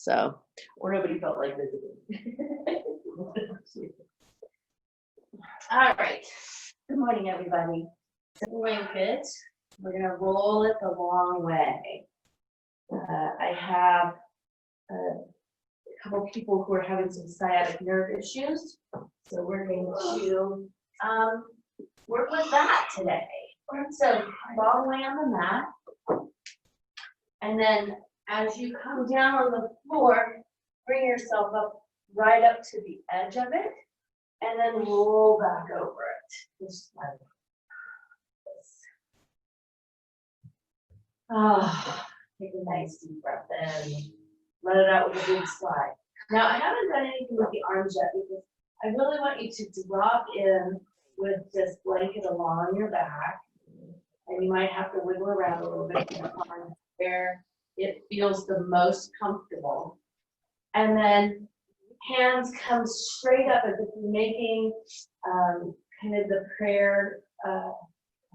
So, or nobody felt like visiting. All right. Good morning, everybody. Blanket. We're gonna roll it the long way. I have a couple people who are having some sciatic nerve issues, so we're going to work with that today. So long way on the mat, and then as you come down on the floor, bring yourself up right up to the edge of it, and then roll back over it. Just like this. Take a nice deep breath in. Let it out with a big sigh. Now, I haven't done anything with the arms yet because I really want you to drop in with this blanket along your back. And you might have to wiggle around a little bit to find where it feels the most comfortable. And then hands come straight up as if you're making kind of the prayer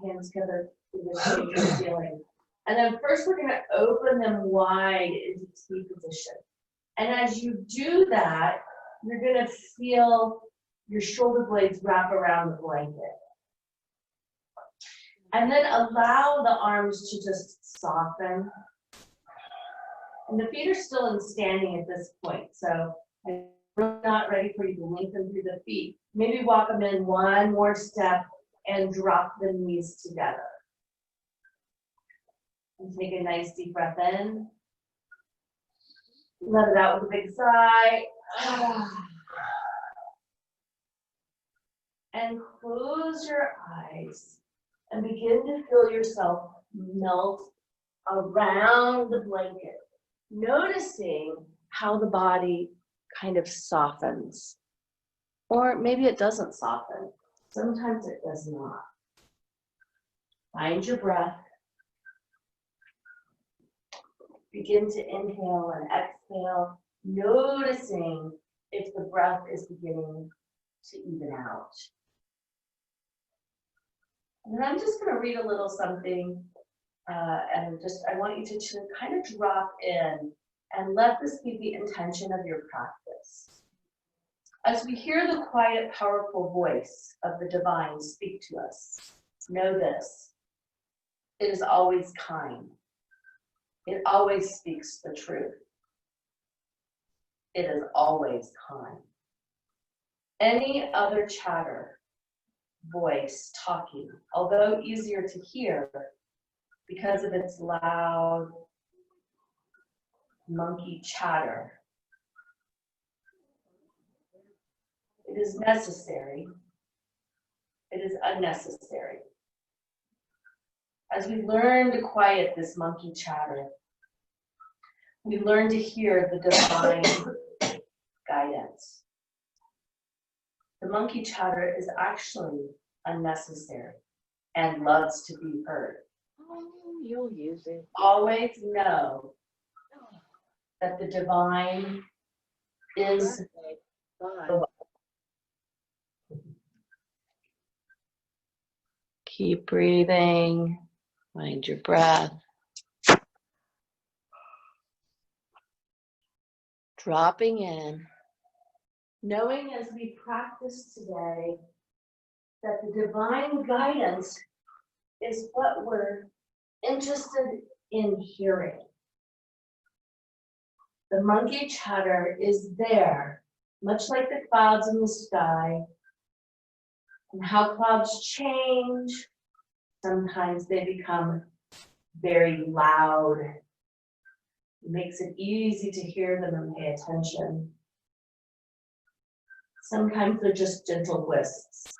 hands together in the shape of feeling. And then first we're going to open them wide into T position. And as you do that, you're going to feel your shoulder blades wrap around the blanket. And then allow the arms to just soften. And the feet are still in standing at this point. So I'm not ready for you to lengthen through the feet. Maybe walk them in one more step and drop the knees together. And take a nice deep breath in. Let it out with a big sigh. And close your eyes and begin to feel yourself melt around the blanket, noticing how the body kind of softens. Or maybe it doesn't soften. Sometimes it does not. Find your breath. Begin to inhale and exhale, noticing if the breath is beginning to even out. And then I'm just going to read a little something, and I want you to kind of drop in and let this be the intention of your practice. As we hear the quiet, powerful voice of the divine speak to us, know this: it is always kind. It always speaks the truth. It is always kind. Any other chatter, voice, talking, although easier to hear because of its loud, monkey chatter, it is necessary. It is unnecessary. As we learn to quiet this monkey chatter, we learn to hear the divine guidance. The monkey chatter is actually unnecessary and loves to be heard. oh, you'll use it. Always know that the divine is the way. Keep breathing. Find your breath. Dropping in. Knowing as we practice today that the divine guidance is what we're interested in hearing. The monkey chatter is there, much like the clouds in the sky, and how clouds change. Sometimes they become very loud. It makes it easy to hear them and pay attention. Sometimes they're just gentle wisps.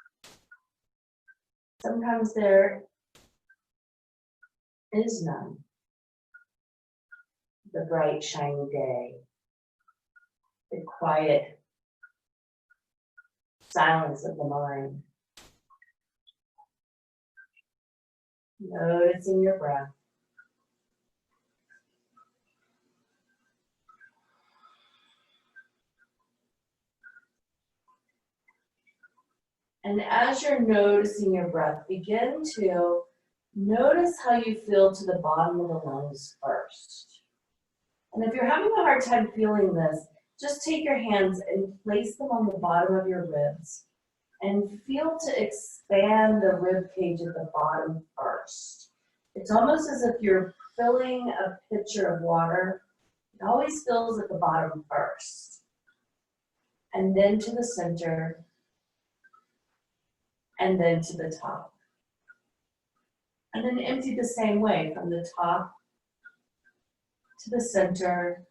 Sometimes there is none. The bright, shiny day, the quiet silence of the mind. Noticing your breath. And as you're noticing your breath, begin to notice how you feel to the bottom of the lungs first. And if you're having a hard time feeling this, just take your hands and place them on the bottom of your ribs and feel to expand the rib cage at the bottom first. It's almost as if you're filling a pitcher of water. It always fills at the bottom first. And then to the center, and then to the top. And then empty the same way from the top to the center,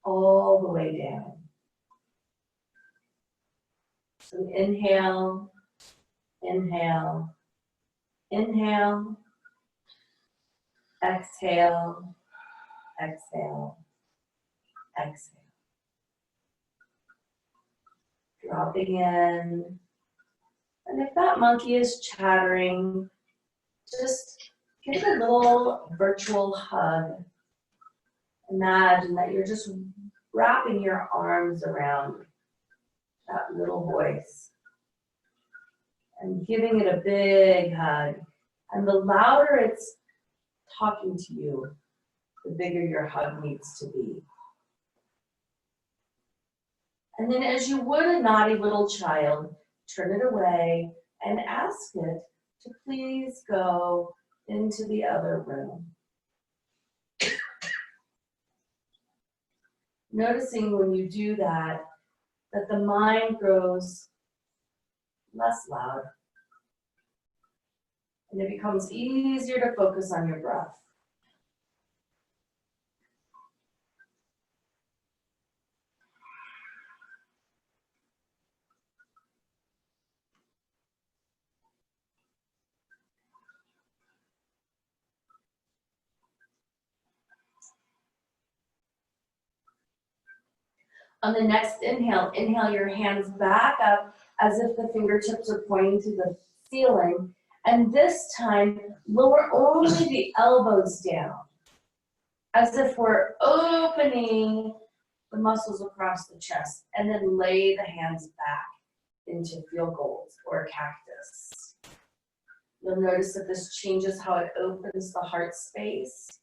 all the way down. So inhale, inhale, inhale, exhale, exhale, exhale. Dropping in. And if that monkey is chattering, just give it a little virtual hug. Imagine that you're just wrapping your arms around that little voice and giving it a big hug. And the louder it's talking to you, the bigger your hug needs to be. And then as you would a naughty little child, turn it away and ask it to please go into the other room. Noticing when you do that, that the mind grows less loud. And it becomes easier to focus on your breath. On the next inhale, inhale your hands back up as if the fingertips are pointing to the ceiling. And this time, lower only the elbows down, as if we're opening the muscles across the chest. And then lay the hands back into field goals or cactus. You'll notice that this changes how it opens the heart space,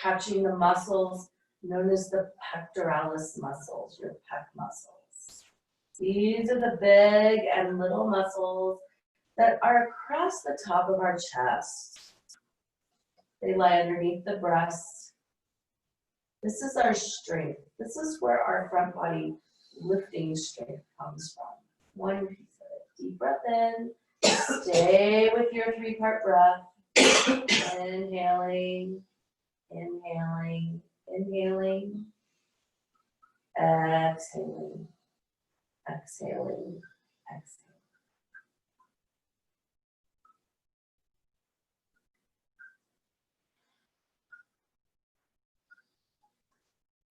catching the muscles known as the pectoralis muscles, your pec muscles. These are the big and little muscles that are across the top of our chest. They lie underneath the breast. This is our strength. This is where our front body lifting strength comes from. One piece of it. Deep breath in. Stay with your 3-part breath. Inhaling, inhaling, inhaling, exhaling, exhaling, exhaling.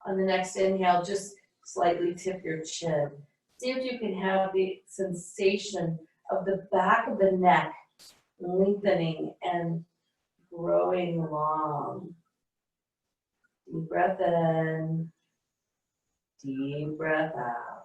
On the next inhale, just slightly tip your chin. See if you can have the sensation of the back of the neck lengthening and growing long. Deep breath in, deep breath out.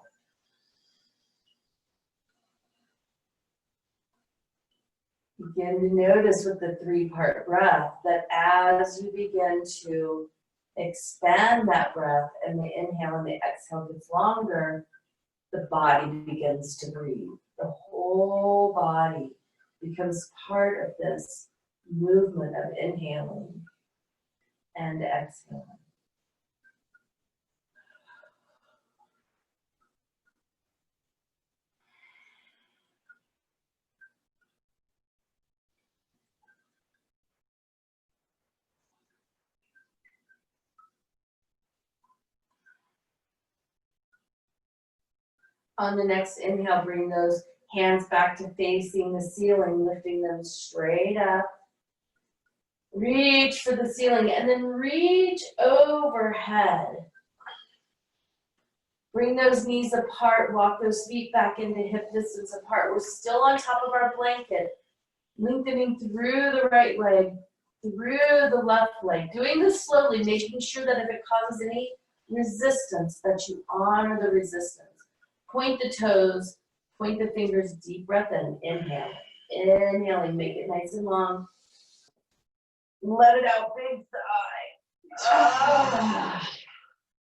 Begin to notice with the 3-part breath that as you begin to expand that breath and the inhale and the exhale gets longer, the body begins to breathe. The whole body becomes part of this movement of inhaling and exhaling. On the next inhale, bring those hands back to facing the ceiling, lifting them straight up. Reach for the ceiling and then reach overhead. Bring those knees apart, walk those feet back into hip distance apart. We're still on top of our blanket, lengthening through the right leg, through the left leg. Doing this slowly, making sure that if it causes any resistance, that you honor the resistance. Point the toes, point the fingers, deep breath in, inhale. Inhaling, make it nice and long. Let it out, big sigh.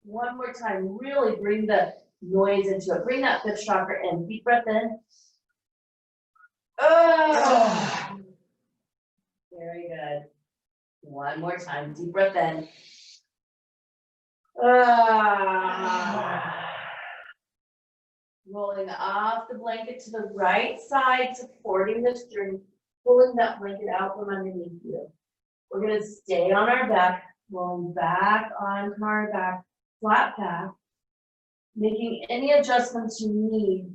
One more time, really bring the noise into it. Bring that fifth chakra in. Deep breath in. Very good. One more time, deep breath in. Rolling off the blanket to the right side, supporting the string, pulling that blanket out from underneath you. We're gonna stay on our back, rolling back onto our back, flat back, making any adjustments you need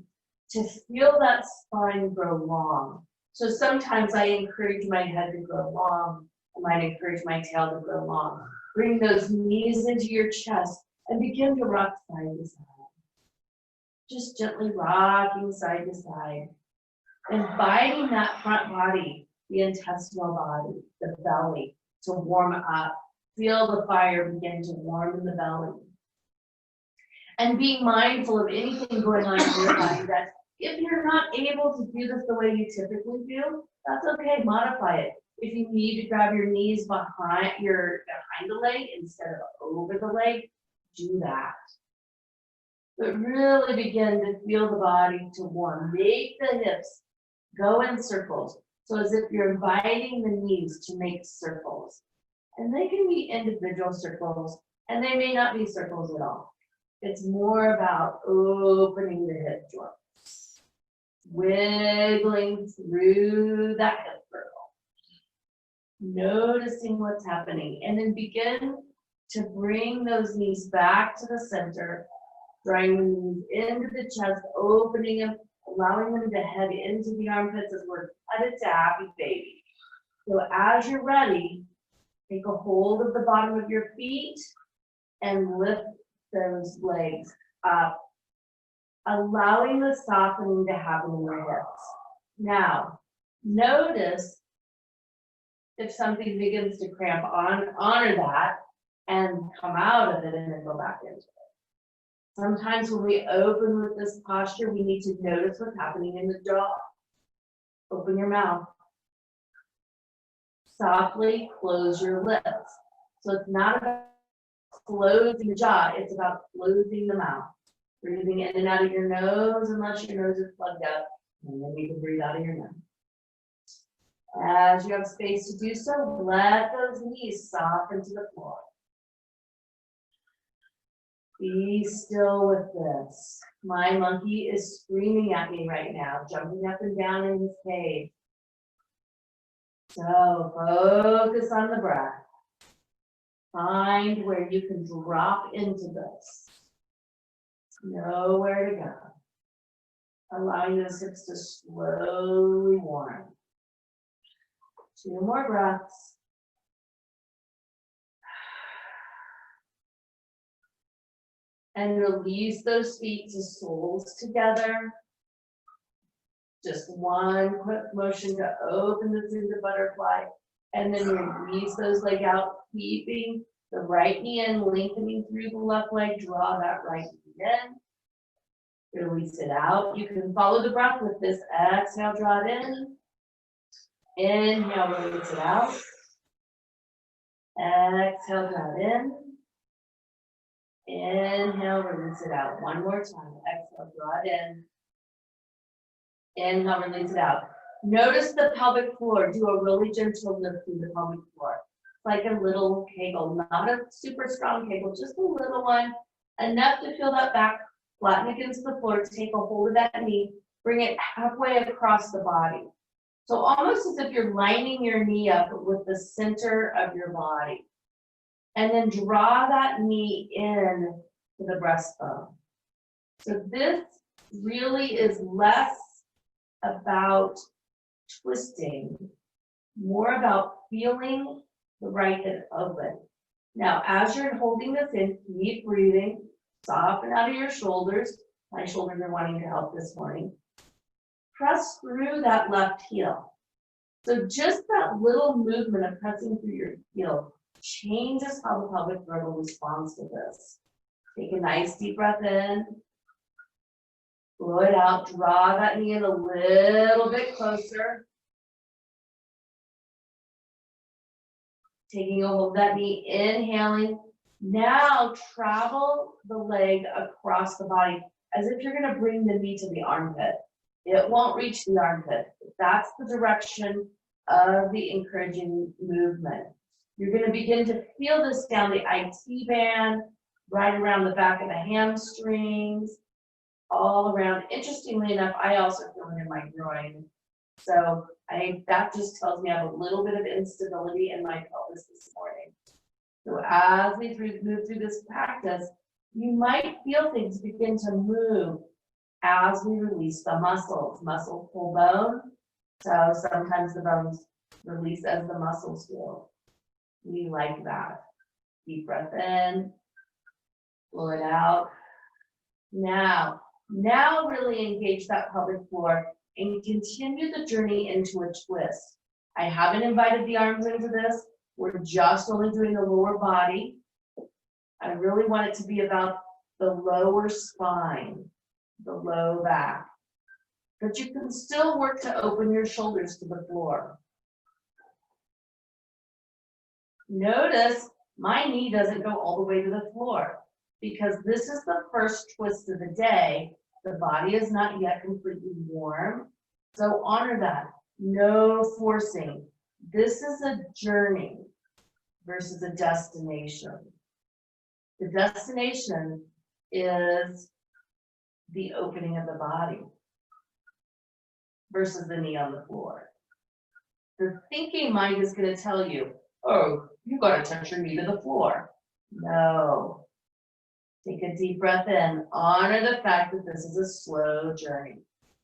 to feel that spine grow long. So sometimes I encourage my head to grow long. I might encourage my tail to grow long. Bring those knees into your chest and begin to rock side to side. Just gently rocking side to side. Inviting that front body, the intestinal body, the belly, to warm up. Feel the fire begin to warm in the belly. And being mindful of anything going on in your body that if you're not able to do this the way you typically do, that's okay, modify it. If you need to grab your knees behind the leg instead of over the leg, do that. But really begin to feel the body to warm. Make the hips go in circles. So as if you're inviting the knees to make circles. And they can be individual circles, and they may not be circles at all. It's more about opening the hip joints, wiggling through that hip girdle, noticing what's happening, and then begin to bring those knees back to the center, drawing the knees into the chest, opening them, allowing them to head into the armpits as we're headed to happy baby. So as you're ready, take a hold of the bottom of your feet and lift those legs up, allowing the softening to happen in your hips. Now, notice if something begins to cramp on, honor that and come out of it and then go back into it. Sometimes when we open with this posture, we need to notice what's happening in the jaw. Open your mouth. Softly close your lips. So it's not about closing the jaw, it's about closing the mouth. Breathing in and out of your nose unless your nose is plugged up, and then you can breathe out of your mouth. As you have space to do so, let those knees soften to the floor. Be still with this. My monkey is screaming at me right now, jumping up and down in his cage. So focus on the breath. Find where you can drop into this. Know where to go. Allowing those hips to slowly warm. 2 more breaths. And release those feet to soles together. Just one quick motion to open this into butterfly. And then release those legs out, keeping the right knee in, lengthening through the left leg. Draw that right knee in. Release it out. You can follow the breath with this. Exhale, draw it in. Inhale, release it out. Exhale, draw it in. Inhale, release it out. One more time. Exhale, draw it in. Inhale, release it out. Notice the pelvic floor. Do a really gentle lift through the pelvic floor. Like a little kegel, not a super strong kegel, just a little one. Enough to feel that back flatten against the floor. Take a hold of that knee. Bring it halfway across the body. So almost as if you're lining your knee up with the center of your body. And then draw that knee in to the breastbone. So this really is less about twisting, more about feeling the right hip open. Now, as you're holding this in, keep breathing, soften out of your shoulders. My shoulders are wanting to help this morning. Press through that left heel. So just that little movement of pressing through your heel changes how the pelvic girdle responds to this. Take a nice deep breath in. Blow it out. Draw that knee in a little bit closer. Taking a hold of that knee, inhaling. Now travel the leg across the body as if you're going to bring the knee to the armpit. It won't reach the armpit. That's the direction of the encouraging movement. You're going to begin to feel this down the IT band, right around the back of the hamstrings, all around. Interestingly enough, I also feel it in my groin. So that just tells me I have a little bit of instability in my pelvis this morning. So as we move through this practice, you might feel things begin to move as we release the muscles. Muscles pull bone, so sometimes the bones release as the muscles do. We like that. Deep breath in, pull it out. Now really engage that pelvic floor and continue the journey into a twist. I haven't invited the arms into this. We're just only doing the lower body. I really want it to be about the lower spine, the low back. But you can still work to open your shoulders to the floor. Notice my knee doesn't go all the way to the floor because this is the first twist of the day. The body is not yet completely warm. So honor that. No forcing. This is a journey versus a destination. The destination is the opening of the body versus the knee on the floor. The thinking mind is going to tell you, oh, you got to touch your knee to the floor. No. Take a deep breath in. Honor the fact that this is a slow journey.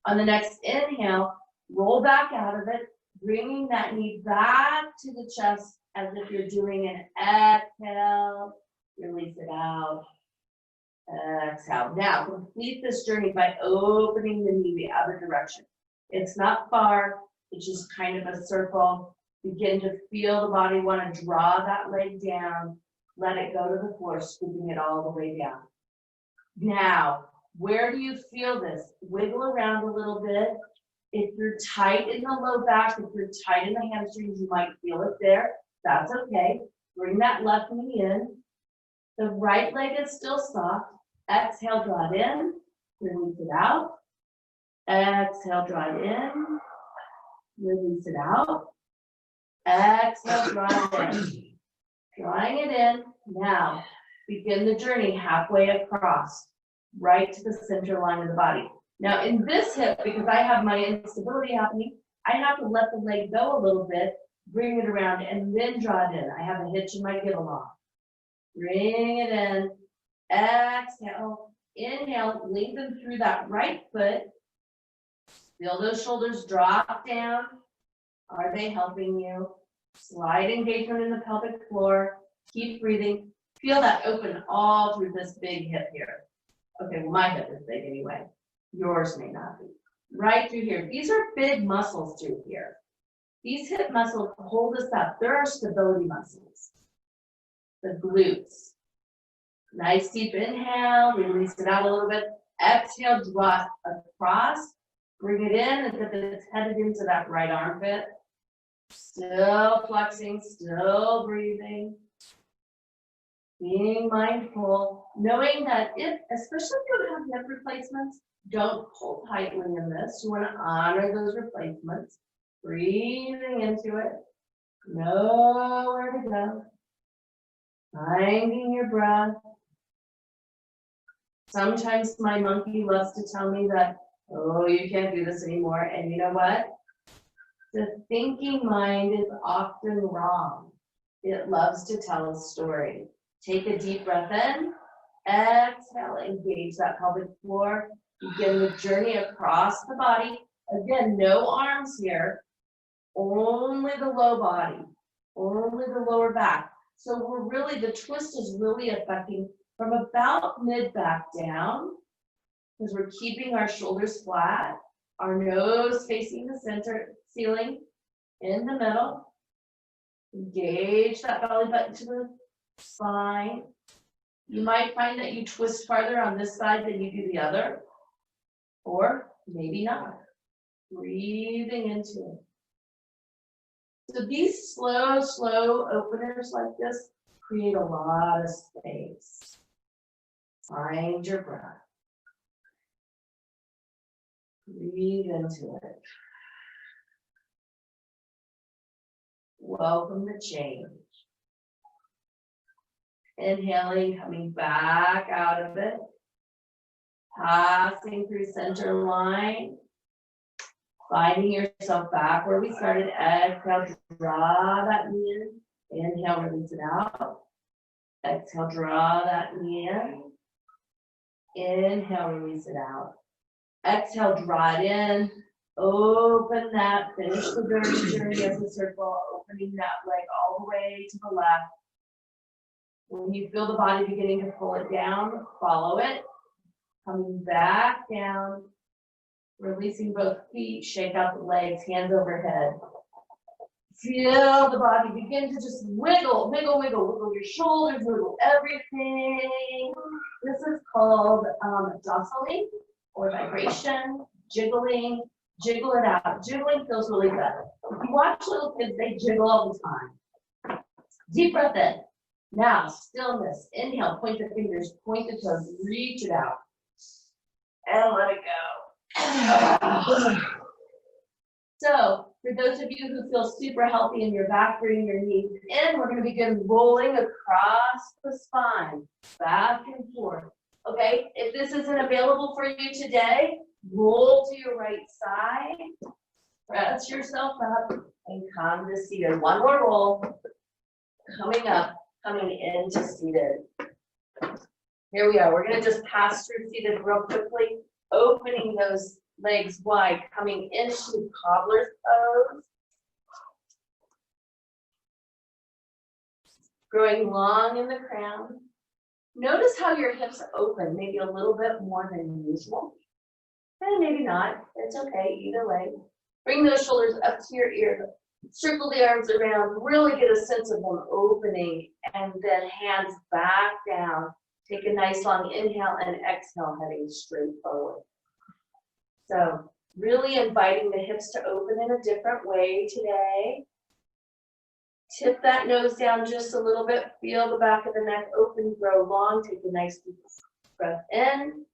On the next inhale, roll back out of it, bringing that knee back to the chest as if you're doing an exhale. Release it out. Exhale. Now, complete this journey by opening the knee the other direction. It's not far. It's just kind of a circle. Begin to feel the body want to draw that leg down. Let it go to the floor, scooping it all the way down. Now, where do you feel this? Wiggle around a little bit. If you're tight in the low back, if you're tight in the hamstrings, you might feel it there. That's okay. Bring that left knee in. The right leg is still soft. Exhale, draw it in. Release it out. Exhale, draw it in. Release it out. Exhale, draw it in. Drawing it in. Now, begin the journey halfway across, right to the center line of the body. Now, in this hip, because I have my instability happening, I have to let the leg go a little bit, bring it around, and then draw it in. I have a hitch in my give along. Bring it in. Exhale. Inhale. Lengthen through that right foot. Feel those shoulders drop down. Are they helping you? Slight engagement in the pelvic floor. Keep breathing. Feel that open all through this big hip here. Okay, well, my hip is big anyway. Yours may not be. Right through here. These are big muscles through here. These hip muscles hold us up. There are stability muscles. The glutes. Nice deep inhale. Release it out a little bit. Exhale, draw across. Bring it in as if it's headed into that right armpit. Still flexing, still breathing. Being mindful, knowing that especially if you have hip replacements, don't pull tightly in this. You want to honor those replacements. Breathing into it. Know where to go. Finding your breath. Sometimes my monkey loves to tell me that, oh, you can't do this anymore. And you know what? The thinking mind is often wrong. It loves to tell a story. Take a deep breath in. Exhale, engage that pelvic floor. Begin the journey across the body. Again, no arms here. Only the low body. Only the lower back. So the twist is really affecting from about mid-back down, because we're keeping our shoulders flat, our nose facing the center, ceiling in the middle. Engage that belly button to the spine. You might find that you twist farther on this side than you do the other, or maybe not. Breathing into it. So these slow openers like this create a lot of space. Find your breath. Breathe into it. Welcome the change. Inhaling, coming back out of it. Passing through center line. Finding yourself back where we started. Exhale, draw that knee in. Inhale, release it out. Exhale, draw that knee in. Inhale, release it out. Exhale, draw it in. Open that. Finish the dirty journey of the circle. Opening that leg all the way to the left. When you feel the body beginning to pull it down, follow it. Coming back down. Releasing both feet, shake out the legs, hands overhead. Feel the body begin to just wiggle, wiggle, wiggle, wiggle your shoulders, wiggle everything. This is called jostling or vibration, jiggling, jiggle it out. Jiggling feels really good. If you watch little kids, they jiggle all the time. Deep breath in. Now, stillness. Inhale, point the fingers, point the toes, reach it out. And let it go. So, for those of you who feel super healthy in your back, bring your knees in. We're going to begin rolling across the spine, back and forth. Okay, if this isn't available for you today, roll to your right side, press yourself up, and come to seated. One more roll. Coming up, coming into seated. Here we are. We're going to just pass through seated real quickly. Opening those legs wide, coming into cobbler's pose. Growing long in the crown. Notice how your hips open, maybe a little bit more than usual. And maybe not. It's okay, either way. Bring those shoulders up to your ears. Circle the arms around. Really get a sense of them opening. And then hands back down. Take a nice long inhale and exhale, heading straight forward. So really inviting the hips to open in a different way today. Tip that nose down just a little bit. Feel the back of the neck open, grow long. Take a nice deep breath in.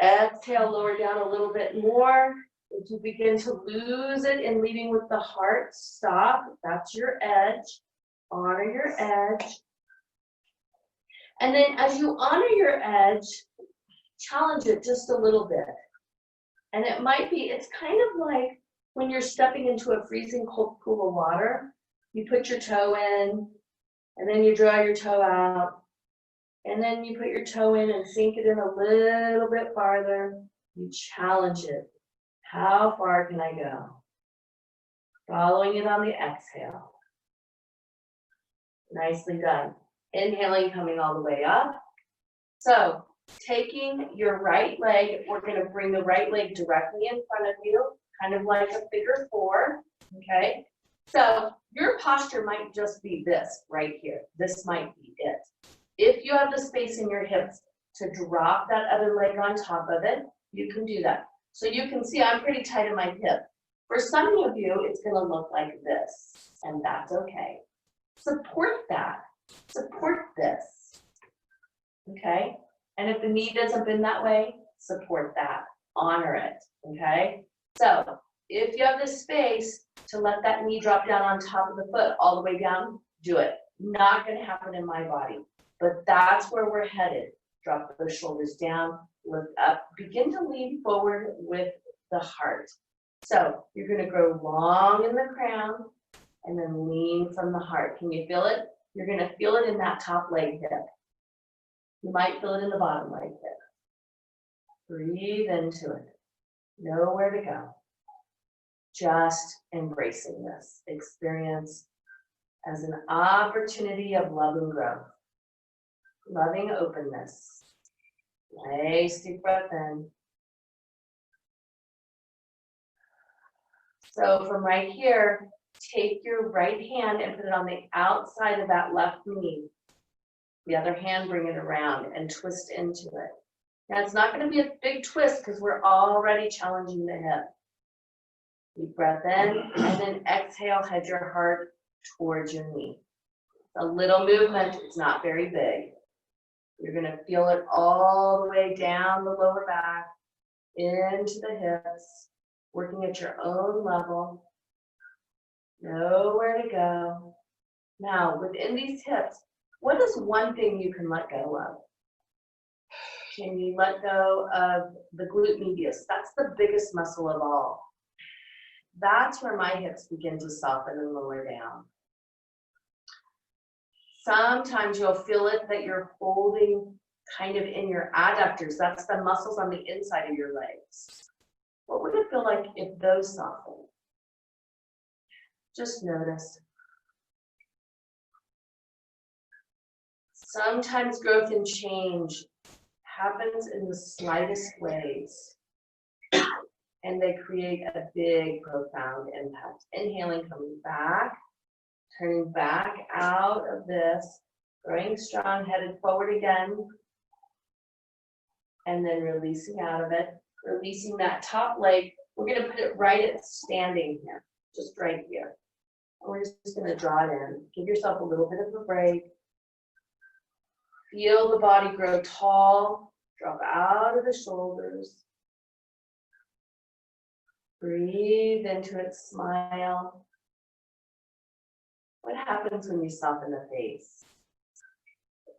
Exhale, lower down a little bit more. If you begin to lose it in leading with the heart, stop. That's your edge. Honor your edge. And then as you honor your edge, challenge it just a little bit. And it might be, it's kind of like when you're stepping into a freezing cold pool of water, you put your toe in, and then you draw your toe out, and then you put your toe in and sink it in a little bit farther. You challenge it. How far can I go? Following it on the exhale. Nicely done. Inhaling, coming all the way up. So, taking your right leg, we're going to bring the right leg directly in front of you, kind of like a figure four, okay? So, your posture might just be this right here. This might be it. If you have the space in your hips to drop that other leg on top of it, you can do that. So you can see I'm pretty tight in my hip. For some of you, it's going to look like this, and that's okay. Support that. Support this, okay? And if the knee doesn't bend that way, support that, honor it, okay? So if you have the space to let that knee drop down on top of the foot all the way down, do it. Not gonna happen in my body, but that's where we're headed. Drop the shoulders down, lift up, begin to lean forward with the heart. So you're gonna grow long in the crown and then lean from the heart. Can you feel it? You're going to feel it in that top leg hip. You might feel it in the bottom leg hip. Breathe into it. Know where to go. Just embracing this experience as an opportunity of love and growth. Loving openness. Nice deep breath in. So from right here, take your right hand and put it on the outside of that left knee. The other hand, bring it around and twist into it. Now, it's not going to be a big twist because we're already challenging the hip. Deep breath in, and then exhale, head your heart towards your knee. A little movement, it's not very big. You're gonna feel it all the way down the lower back, into the hips, working at your own level. Nowhere to go. Now, within these hips, what is one thing you can let go of? Can you let go of the glute medius? That's the biggest muscle of all. That's where my hips begin to soften and lower down. Sometimes you'll feel it that you're holding kind of in your adductors. That's the muscles on the inside of your legs. What would it feel like if those softened? Just notice. Sometimes growth and change happens in the slightest ways, and they create a big, profound impact. Inhaling, coming back, turning back out of this, growing strong, headed forward again, and then releasing out of it, releasing that top leg. We're going to put it right at standing here, just right here. And we're just going to draw it in. Give yourself a little bit of a break. Feel the body grow tall, drop out of the shoulders. Breathe into it, smile. What happens when you soften the face?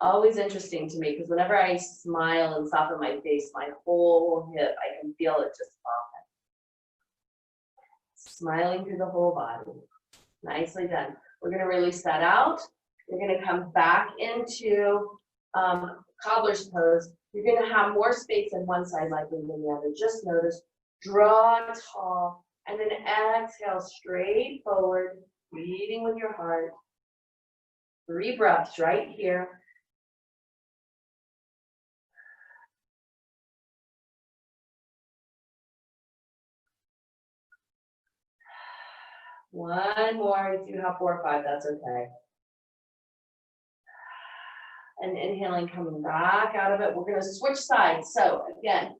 Always interesting to me because whenever I smile and soften my face, my whole hip, I can feel it just soften. Smiling through the whole body. Nicely done. We're going to release that out. You're going to come back into cobbler's pose. You're going to have more space on one side likely than the other. Just notice, draw tall, and then exhale straight forward, breathing with your heart. 3 breaths right here. One more. If you have 4 or 5, that's okay. And inhaling, coming back out of it. We're going to switch sides. So again,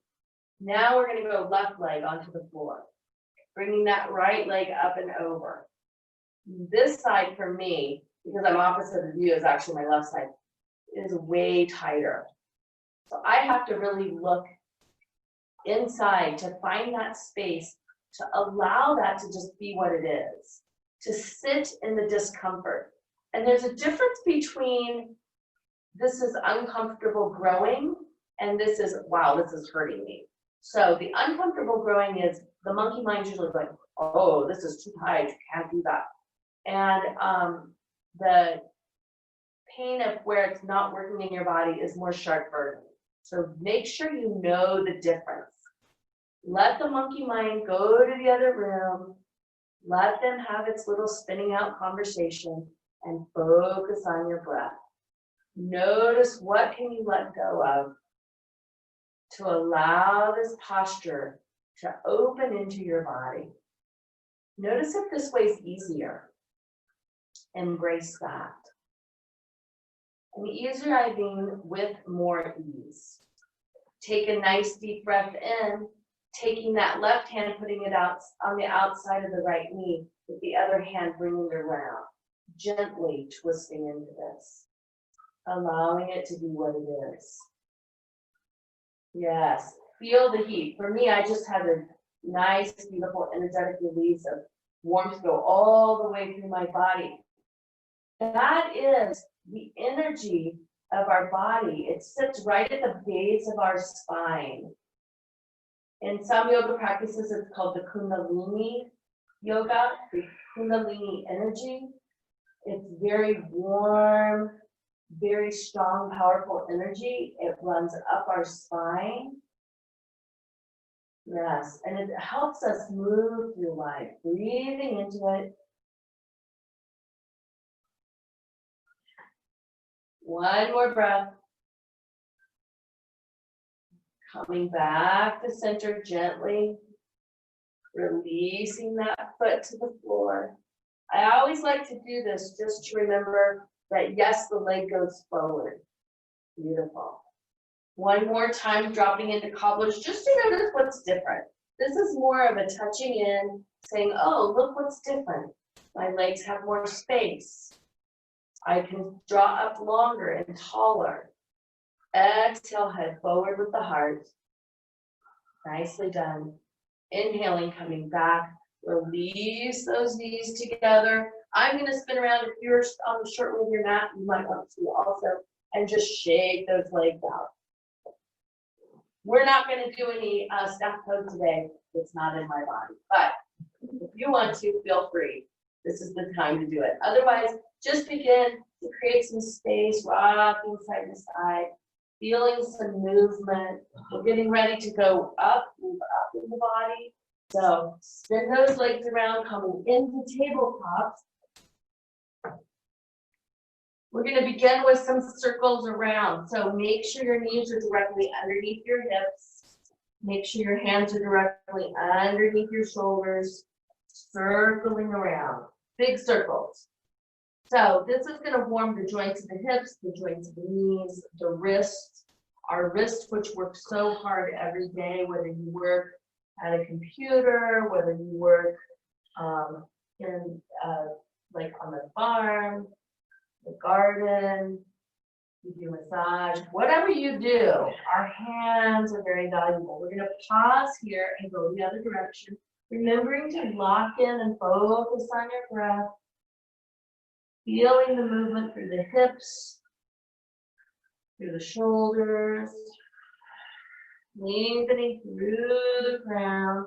now we're going to go left leg onto the floor, bringing that right leg up and over. This side for me, because I'm opposite of you, is actually my left side, is way tighter. So I have to really look inside to find that space, to allow that to just be what it is, to sit in the discomfort. And there's a difference between this is uncomfortable growing and this is, wow, this is hurting me. So the uncomfortable growing is the monkey mind usually like, oh, this is too tight, you can't do that. And the pain of where it's not working in your body is more sharp burden. So make sure you know the difference. Let the monkey mind go to the other room. Let them have its little spinning out conversation and focus on your breath. Notice what can you let go of to allow this posture to open into your body. Notice if this way is easier. Embrace that. And easier I mean with more ease. Take a nice deep breath in, taking that left hand, putting it out on the outside of the right knee, with the other hand bringing it around, gently twisting into this, allowing it to be what it is. Yes, feel the heat. For me, I just had a nice, beautiful, energetic release of warmth go all the way through my body. That is the energy of our body. It sits right at the base of our spine. In some yoga practices, it's called the Kundalini yoga, the Kundalini energy. It's very warm, very strong, powerful energy. It runs up our spine. Yes, and it helps us move through life, breathing into it. One more breath. Coming back to center gently, releasing that foot to the floor. I always like to do this just to remember that yes, the leg goes forward. Beautiful. One more time, dropping into cobblers, just to notice what's different. This is more of a touching in saying, oh, look what's different. My legs have more space. I can draw up longer and taller. Exhale, head forward with the heart. Nicely done. Inhaling, coming back. Release those knees together. I'm going to spin around. If you're on the short with your mat, you might want to also, and just shake those legs out. We're not going to do any step pose today. It's not in my body, but if you want to, feel free. This is the time to do it. Otherwise, just begin to create some space, rocking side to side, feeling some movement. We're getting ready to go up, move up in the body. So spin those legs around, coming into tabletops. We're going to begin with some circles around. So make sure your knees are directly underneath your hips. Make sure your hands are directly underneath your shoulders, circling around. Big circles. So this is going to warm the joints of the hips, the joints of the knees, the wrists, our wrists, which work so hard every day, whether you work at a computer, whether you work like on the farm, the garden, you do massage, whatever you do, our hands are very valuable. We're going to pause here and go the other direction, remembering to lock in and focus on your breath, feeling the movement through the hips, through the shoulders, lengthening through the crown.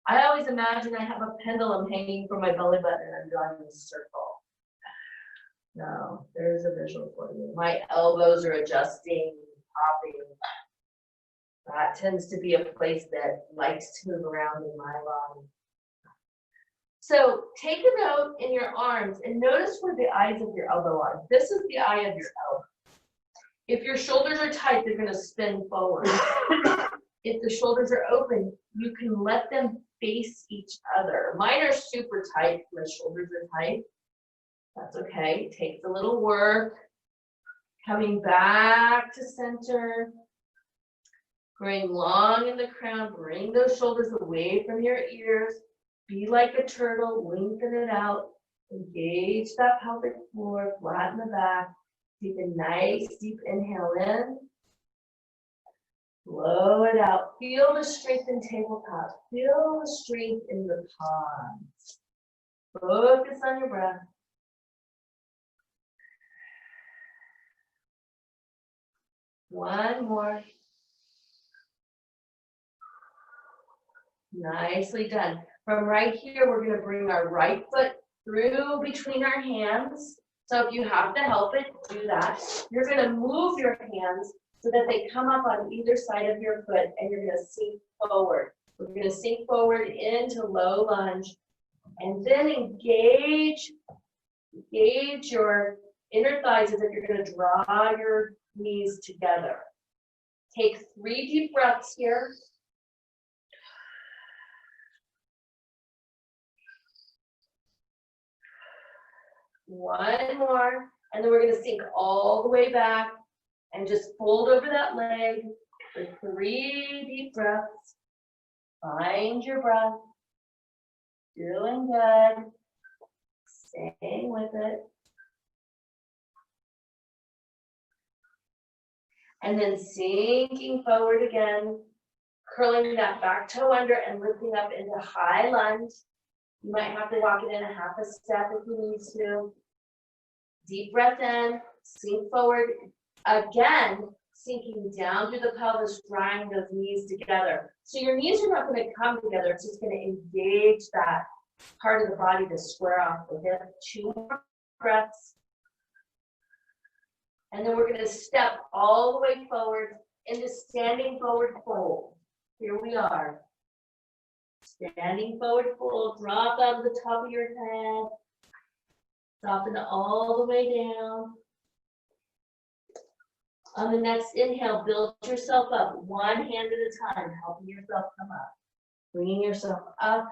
I always imagine I have a pendulum hanging from my belly button and I'm drawing a circle. No, there's a visual for you. My elbows are adjusting, popping. That tends to be a place that likes to move around in my body. So take a note in your arms and notice where the eyes of your elbow are. This is the eye of your elbow. If your shoulders are tight, they're going to spin forward. If the shoulders are open, you can let them face each other. Mine are super tight. My shoulders are tight. That's okay. It takes a little work. Coming back to center. Growing long in the crown. Bring those shoulders away from your ears. Be like a turtle. Lengthen it out. Engage that pelvic floor. Flatten the back. Take a nice deep inhale in. Blow it out. Feel the strength in tabletop. Feel the strength in the palms. Focus on your breath. One more. Nicely done. From right here, we're going to bring our right foot through between our hands. So if you have to help it, do that. You're going to move your hands so that they come up on either side of your foot and you're going to sink forward. We're going to sink forward into low lunge and then engage your inner thighs as if you're going to draw your knees together. Take 3 deep breaths here. One more, and then we're going to sink all the way back and just fold over that leg for 3 deep breaths. Find your breath. Doing good. Staying with it. And then sinking forward again, curling that back toe under and lifting up into high lunge. You might have to walk it in a half a step if you need to. Deep breath in, sink forward. Again, sinking down through the pelvis, drawing those knees together. So your knees are not going to come together. It's just going to engage that part of the body to square off the hip. 2 more breaths. And then we're going to step all the way forward into standing forward fold. Here we are. Standing forward fold. Drop out of the top of your head. Soften it all the way down. On the next inhale, build yourself up. One hand at a time, helping yourself come up. Bringing yourself up.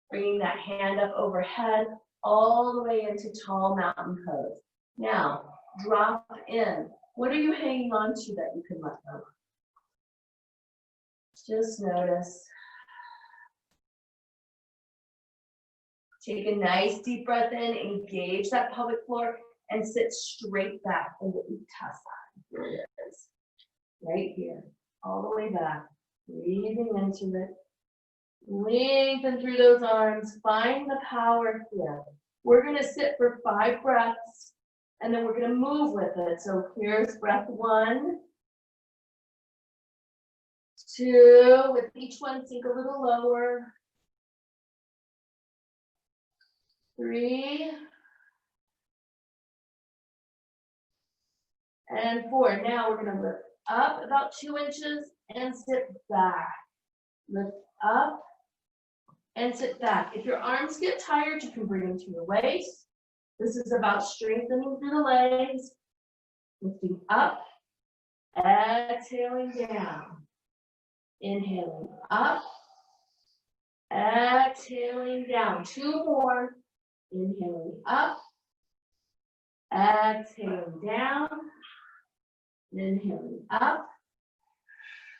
Bringing that hand up overhead, all the way into tall mountain pose. Now, drop in. What are you hanging on to that you can let go? Just notice. Take a nice deep breath in, engage that pelvic floor, and sit straight back into Uttasana. Here it is. Right here, all the way back. Breathing into it. Lengthen through those arms. Find the power here. We're going to sit for 5 breaths, and then we're going to move with it. So here's breath 1, 2, with each one sink a little lower. 3, and 4. Now we're going to lift up about 2 inches and sit back. Lift up and sit back. If your arms get tired, you can bring them to your waist. This is about strengthening through the legs. Lifting up, exhaling down. Inhaling up, exhaling down. 2 more. Inhaling up, exhaling down. Inhaling up,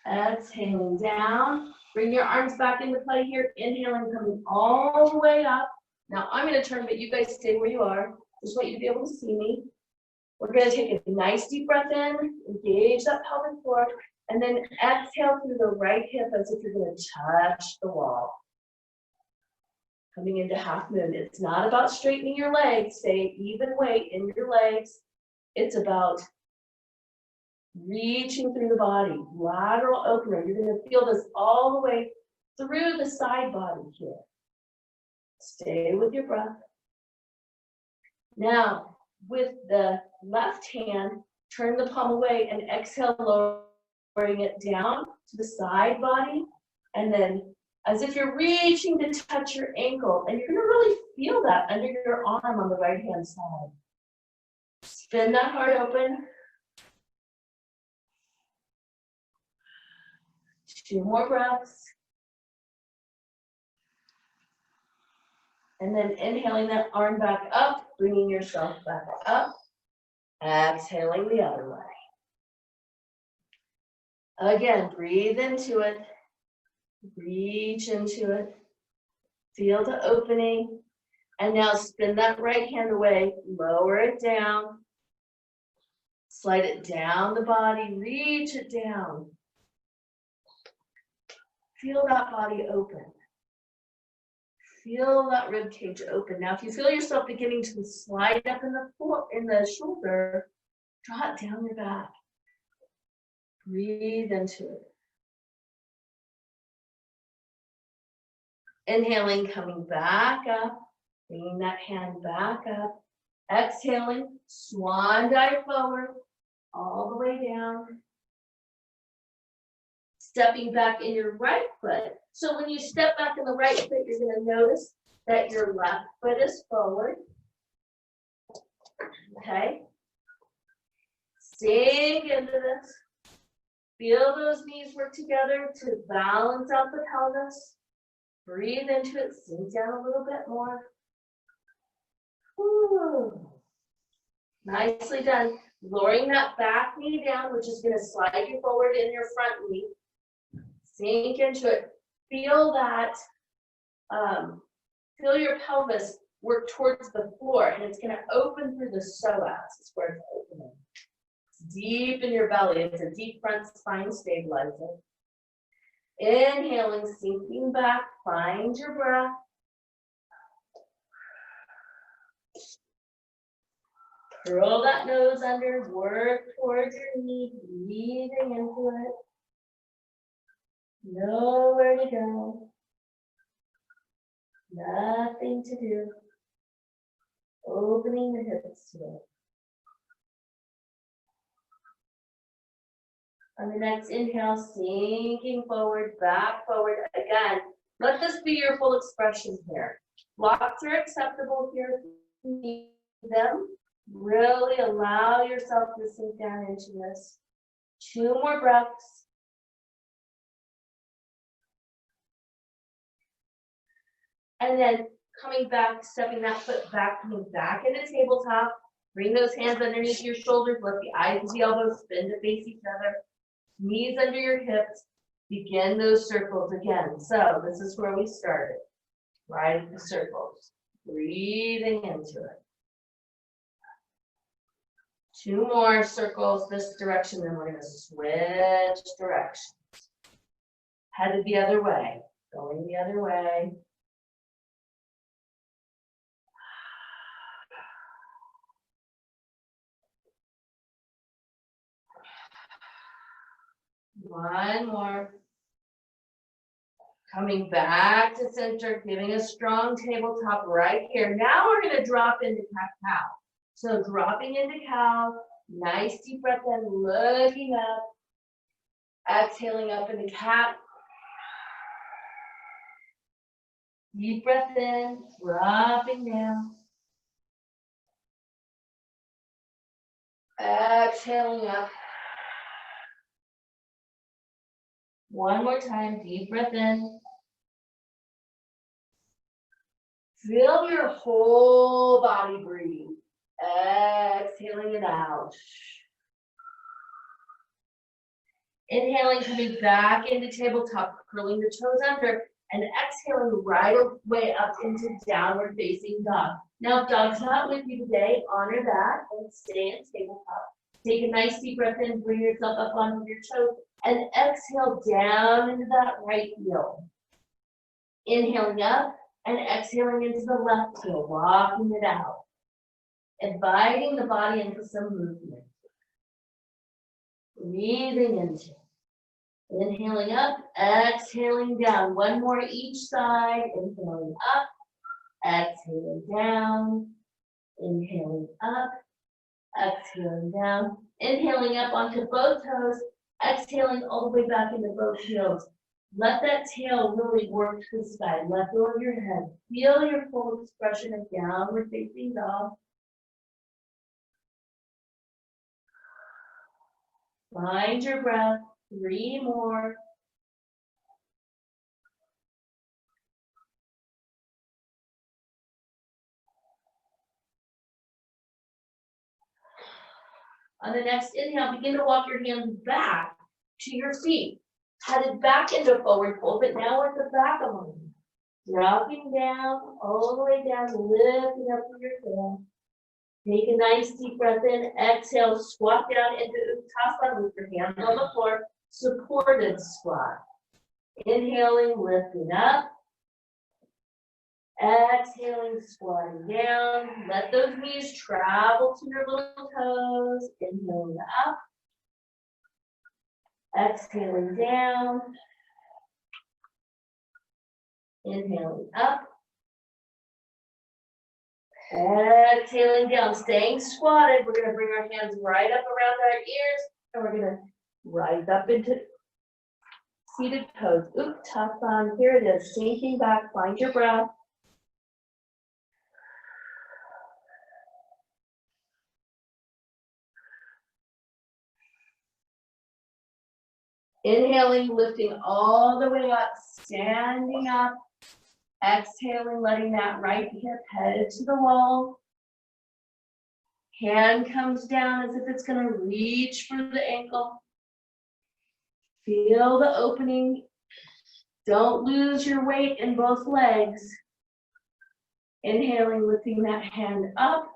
exhaling down. Bring your arms back into play here. Inhaling, coming all the way up. Now I'm going to turn, but you guys stay where you are. Just want you to be able to see me. We're going to take a nice deep breath in, engage that pelvic floor, and then exhale through the right hip as if you're going to touch the wall. Coming into half moon. It's not about straightening your legs. Stay even weight in your legs. It's about reaching through the body, lateral opening. You're going to feel this all the way through the side body here. Stay with your breath. Now, with the left hand, turn the palm away and exhale, lowering it down to the side body. And then, as if you're reaching to touch your ankle, and you're going to really feel that under your arm on the right-hand side. Spin that heart open. 2 more breaths. And then inhaling that arm back up, bringing yourself back up. Exhaling the other way. Again, breathe into it. Reach into it. Feel the opening. And now spin that right hand away. Lower it down. Slide it down the body. Reach it down. Feel that body open. Feel that rib cage open. Now, if you feel yourself beginning to slide up in the shoulder, draw it down your back. Breathe into it. Inhaling, coming back up, bringing that hand back up. Exhaling, swan dive forward, all the way down. Stepping back in your right foot. So when you step back in the right foot, you're going to notice that your left foot is forward. Okay. Sink into this. Feel those knees work together to balance out the pelvis. Breathe into it. Sink down a little bit more. Ooh. Nicely done. Lowering that back knee down, which is going to slide you forward in your front knee. Sink into it. Feel that, feel your pelvis work towards the floor, and it's going to open through the psoas. It's where it's opening. It's deep in your belly. It's a deep front spine stabilizer. Inhaling, sinking back. Find your breath. Curl that nose under. Work towards your knee. Breathing into it. Nowhere to go. Nothing to do. Opening the hips to it. On the next inhale, sinking forward, back forward. Again, let this be your full expression here. Blocks are acceptable here if you need them. Really allow yourself to sink down into this. 2 more breaths. And then coming back, stepping that foot back, coming back into tabletop. Bring those hands underneath your shoulders. Let the eyes and the elbows spin to face each other. Knees under your hips. Begin those circles again. So this is where we started. Right at the circles. breathing into it. 2 more circles this direction, then we're going to switch directions. Headed the other way, going the other way. One more. Coming back to center, giving a strong tabletop right here. Now we're going to drop into cat-cow. So dropping into cow, nice deep breath in, looking up, exhaling up into cat. Deep breath in, dropping down. Exhaling up. One more time, deep breath in. Feel your whole body breathe. Exhaling it out. Inhaling, coming back into tabletop, curling the toes under, and exhaling right away up into downward facing dog. Now, if dog's not with you today, honor that and stay in tabletop. Take a nice deep breath in, bring yourself up onto your toes, and exhale down into that right heel. Inhaling up and exhaling into the left heel, walking it out. Inviting the body into some movement. Breathing into it. Inhaling up, exhaling down. One more each side. Inhaling up, exhaling down. Inhaling up, exhaling down. Inhaling up onto both toes. Exhaling all the way back into both heels. Let that tail really work to the sky. Let go of your head. Feel your full expression of downward facing dog. Find your breath. 3 more. On the next inhale, begin to walk your hands back to your feet. Headed back into forward fold, but now with the back of them. Dropping down, all the way down, lifting up from your tail. Take a nice deep breath in, exhale, squat down into Uttanasana with your hands on the floor, supported squat. Inhaling, lifting up. Exhaling, squatting down. Let those knees travel to your little toes. Inhaling up. Exhaling down. Inhaling up. Exhaling down, staying squatted. We're going to bring our hands right up around our ears, and we're going to rise up into seated pose. Uttanasana, here it is, sinking back, find your breath. Inhaling, lifting all the way up, standing up. Exhaling, letting that right hip head to the wall. Hand comes down as if it's going to reach for the ankle. Feel the opening. Don't lose your weight in both legs. Inhaling, lifting that hand up.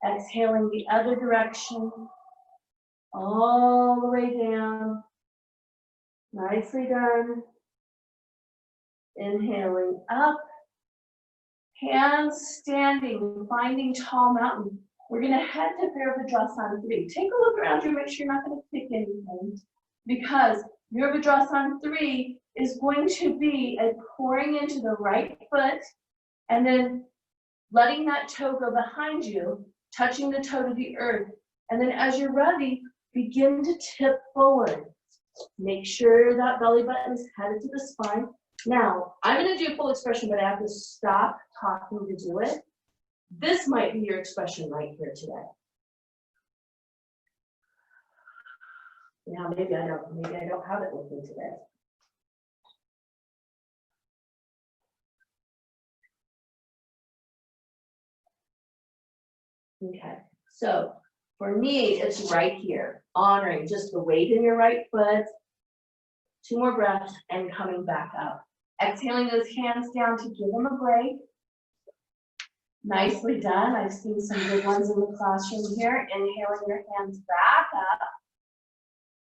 Exhaling the other direction. All the way down. Nicely done. Inhaling up. Hands standing, finding tall mountain. We're going to head to Virabhadrasana 3. Take a look around you, make sure you're not going to kick anything. Because Virabhadrasana 3 is going to be a pouring into the right foot and then letting that toe go behind you, touching the toe to the earth. And then as you're ready, begin to tip forward. Make sure that belly button is headed to the spine. Now, I'm going to do full expression, but I have to stop talking to do it. This might be your expression right here today. Now, maybe I don't have it with me today. Okay, so for me, it's right here, honoring just the weight in your right foot. 2 more breaths and coming back up. Exhaling those hands down to give them a break. Nicely done. I've seen some good ones in the classroom here. Inhaling your hands back up.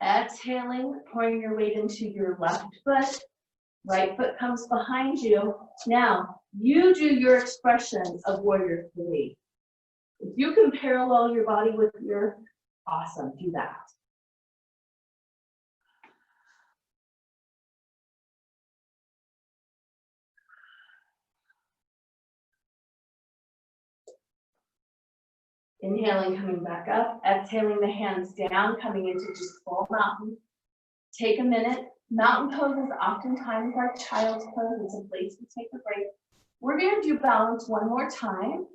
Exhaling, pouring your weight into your left foot. Right foot comes behind you. Now, you do your expressions of warrior three. If you can parallel your body with your, awesome, do that. Inhaling, coming back up. Exhaling the hands down, coming into just full mountain. Take a minute. Mountain pose is oftentimes our child's pose. It's a place to take a break. We're going to do balance one more time.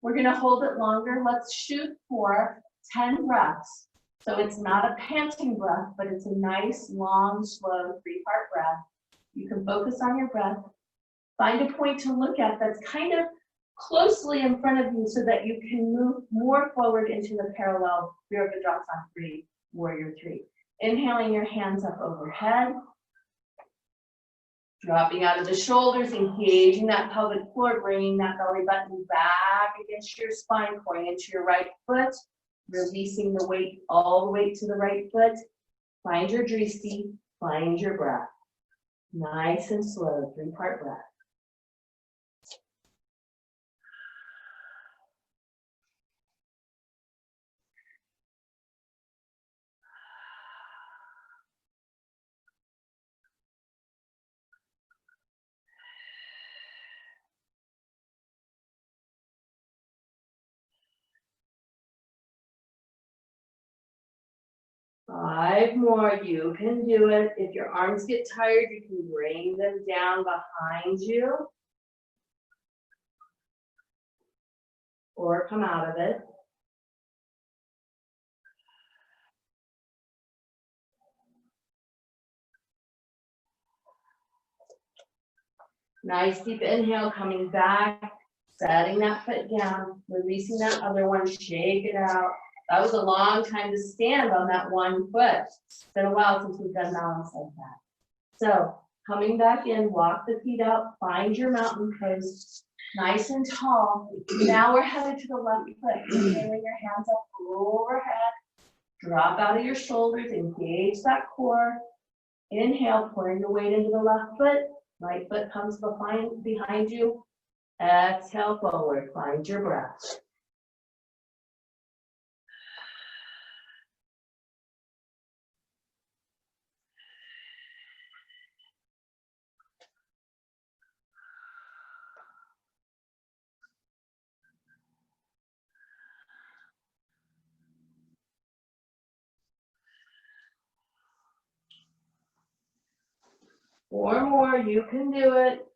We're going to hold it longer. Let's shoot for 10 breaths. So it's not a panting breath, but it's a nice, long, slow 3-part breath. You can focus on your breath. Find a point to look at that's kind of closely in front of you so that you can move more forward into the parallel Virabhadrasana 3, Warrior 3. Inhaling your hands up overhead. Dropping out of the shoulders, engaging that pelvic floor, bringing that belly button back against your spine, pouring into your right foot, releasing the weight all the way to the right foot. Find your drishti, find your breath. Nice and slow, 3-part breath. Five more, you can do it. If your arms get tired, you can bring them down behind you or come out of it. Nice deep inhale, coming back, setting that foot down, releasing that other one, shake it out. That was a long time to stand on that one foot. It's been a while since we've done balance like that. So coming back in, walk the feet up, find your mountain pose, nice and tall. Now we're headed to the left foot. Inhaling your hands up overhead, drop out of your shoulders, engage that core. Inhale, pouring your weight into the left foot. Right foot comes behind you. Exhale forward, find your breath. Four more, you can do it.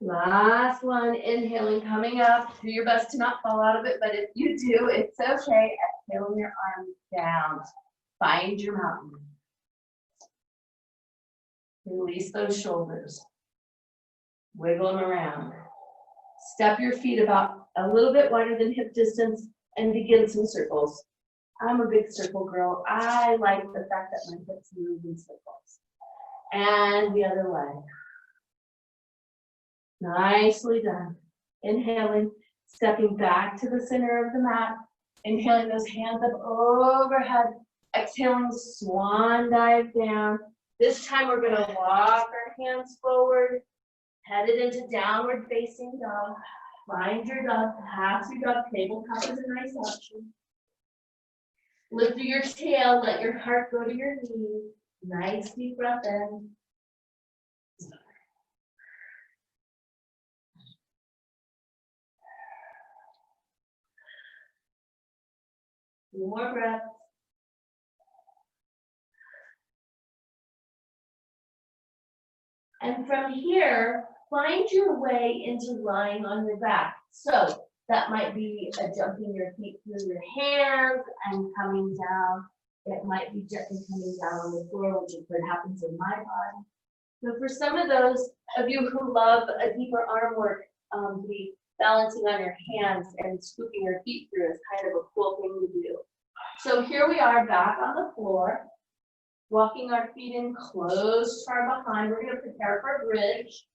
Last one, inhaling, coming up. Do your best to not fall out of it, but if you do, it's okay. Exhaling your arms down. Find your mountain. Release those shoulders. Wiggle them around. Step your feet about a little bit wider than hip distance and begin some circles. I'm a big circle girl. I like the fact that my hips move in circles. And the other way. Nicely done. Inhaling, stepping back to the center of the mat. Inhaling those hands up overhead. Exhaling, swan dive down. This time we're going to walk our hands forward, headed into downward facing dog. Find your dog, pass your dog. Tabletop is a nice option. Lift through your tail, let your heart go to your knees. Nice deep breath in. Two more breaths. And from here, find your way into lying on your back. So that might be jumping your feet through your hands and coming down. It might be gently coming down on the floor, which is what happens in my body. So for some of those of you who love a deeper arm work, the balancing on your hands and scooping your feet through is kind of a cool thing to do. So here we are back on the floor, walking our feet in close to our behind. We're going to prepare for a bridge.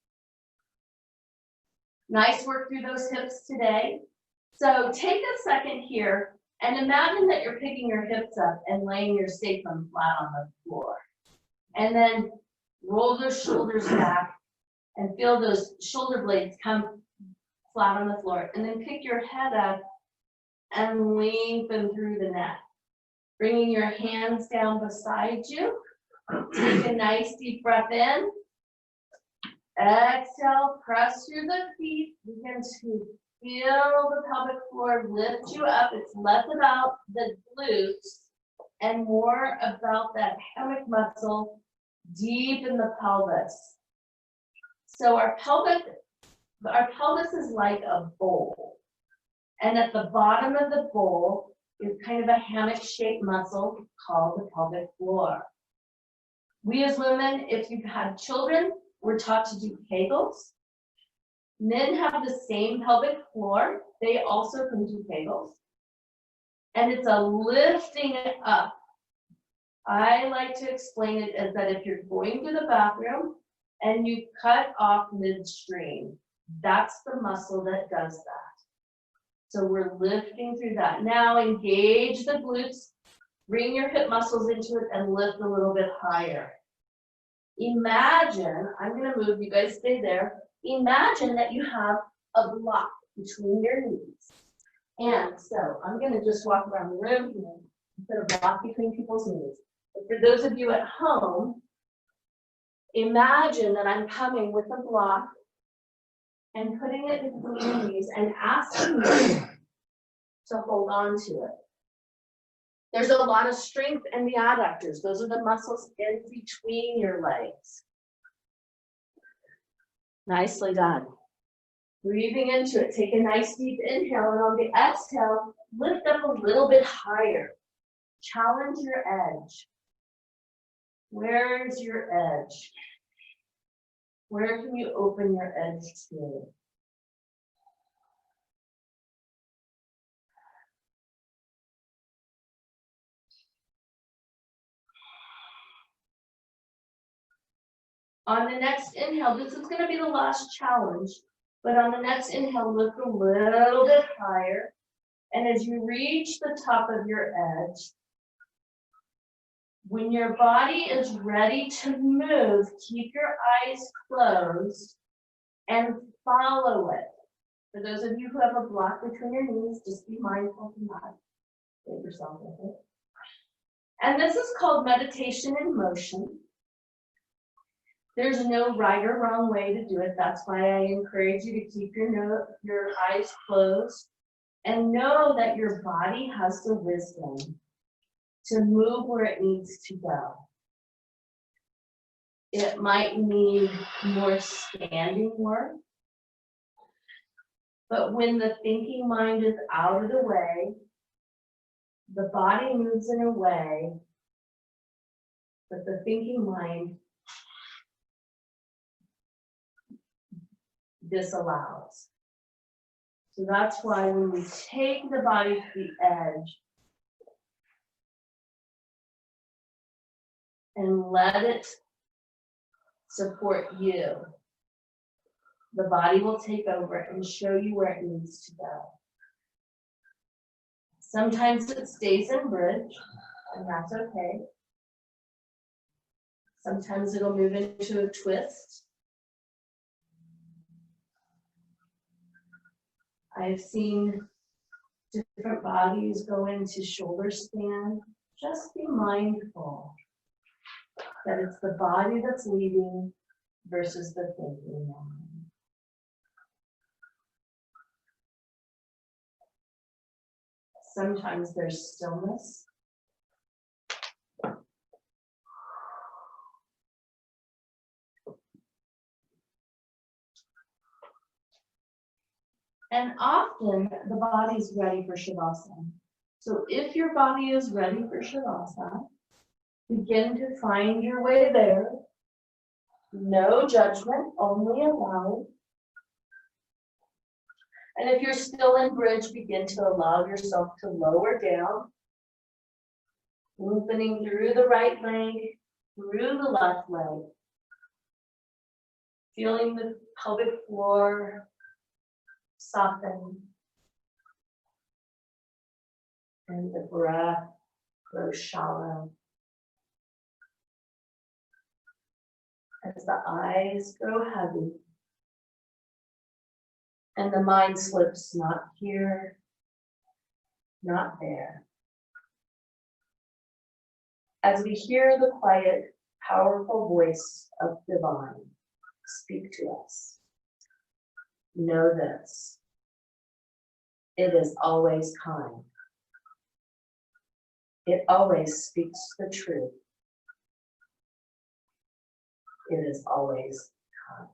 Nice work through those hips today. So take a second here and imagine that you're picking your hips up and laying your sacrum flat on the floor. And then roll those shoulders back and feel those shoulder blades come flat on the floor. And then pick your head up and lengthen through the neck. Bringing your hands down beside you. Take a nice deep breath in. Exhale, press through the feet. Begin to feel the pelvic floor lift you up. It's less about the glutes and more about that hammock muscle deep in the pelvis. So our pelvis is like a bowl. And at the bottom of the bowl is kind of a hammock-shaped muscle called the pelvic floor. We as women, if you've had children, we're taught to do Kegels. Men have the same pelvic floor. They also can do Kegels. And it's a lifting it up. I like to explain it as that if you're going to the bathroom and you cut off midstream, that's the muscle that does that. So we're lifting through that. Now engage the glutes, bring your hip muscles into it and lift a little bit higher. Imagine, I'm going to move, you guys stay there. Imagine that you have a block between your knees. And so I'm going to just walk around the room here and put a block between people's knees. But for those of you at home, imagine that I'm coming with a block and putting it between your knees and asking you to hold on to it. There's a lot of strength in the adductors. Those are the muscles in between your legs. Nicely done. Breathing into it. Take a nice deep inhale, and on the exhale, lift up a little bit higher. Challenge your edge. Where's your edge? Where can you open your edge to? On the next inhale, this is going to be the last challenge, but on the next inhale, lift a little bit higher. And as you reach the top of your edge, when your body is ready to move, keep your eyes closed and follow it. For those of you who have a block between your knees, just be mindful to not hit yourself with it. And this is called meditation in motion. There's no right or wrong way to do it. That's why I encourage you to keep your eyes closed and know that your body has the wisdom to move where it needs to go. It might need more standing work, but when the thinking mind is out of the way, the body moves in a way that the thinking mind disallows. So that's why when we take the body to the edge and let it support you, the body will take over and show you where it needs to go. Sometimes it stays in bridge, and that's okay. Sometimes it'll move into a twist. I've seen different bodies go into shoulder stand. Just be mindful that it's the body that's leading versus the thinking mind. Sometimes there's stillness. And often the body's ready for Shavasana. So if your body is ready for Shavasana, begin to find your way there. No judgment, only allowing. And if you're still in bridge, begin to allow yourself to lower down Opening through the right leg, through the left leg. Feeling the pelvic floor soften. And the breath grows shallow. As the eyes grow heavy. And the mind slips not here, not there. As we hear the quiet, powerful voice of divine speak to us, know this, it is always kind. It always speaks the truth. It is always kind.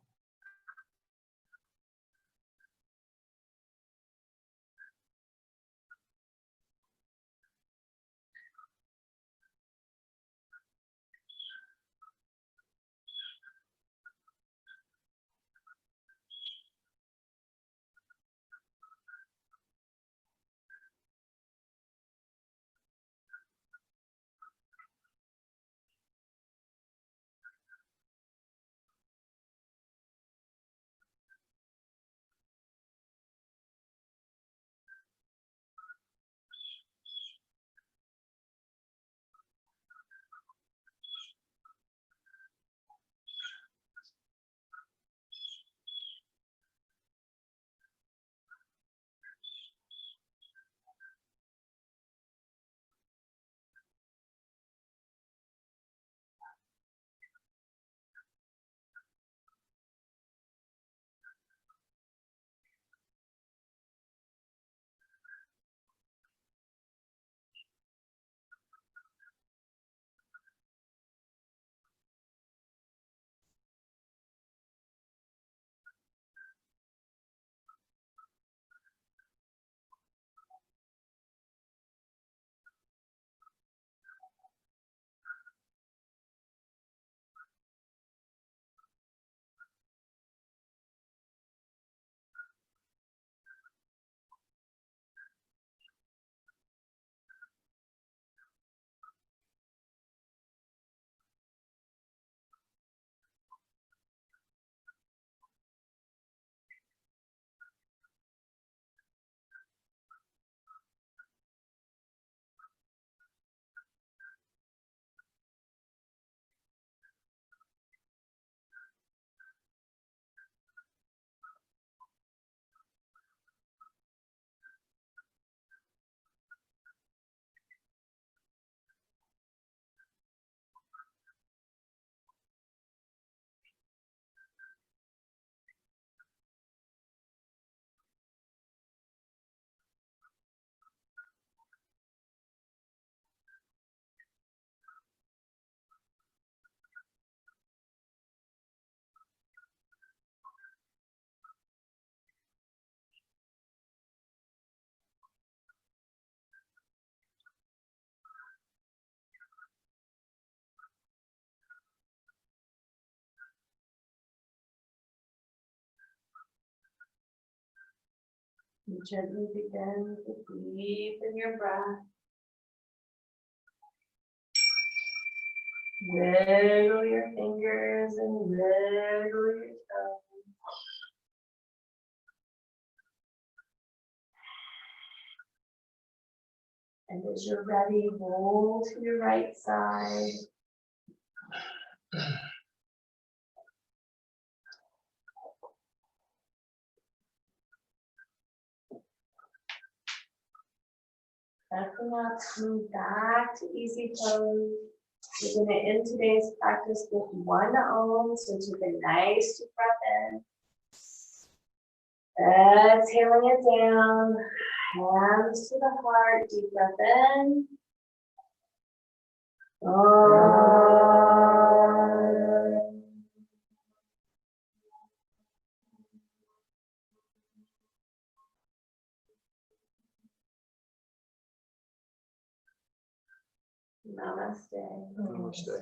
You gently begin to deepen your breath. Wiggle your fingers and wiggle your toes. And as you're ready, roll to your right side. Backing up, move back to easy pose. We're going to end today's practice with 1 Om, so take a nice deep breath in. Exhaling it down, hands to the heart, deep breath in. Namaste. Namaste.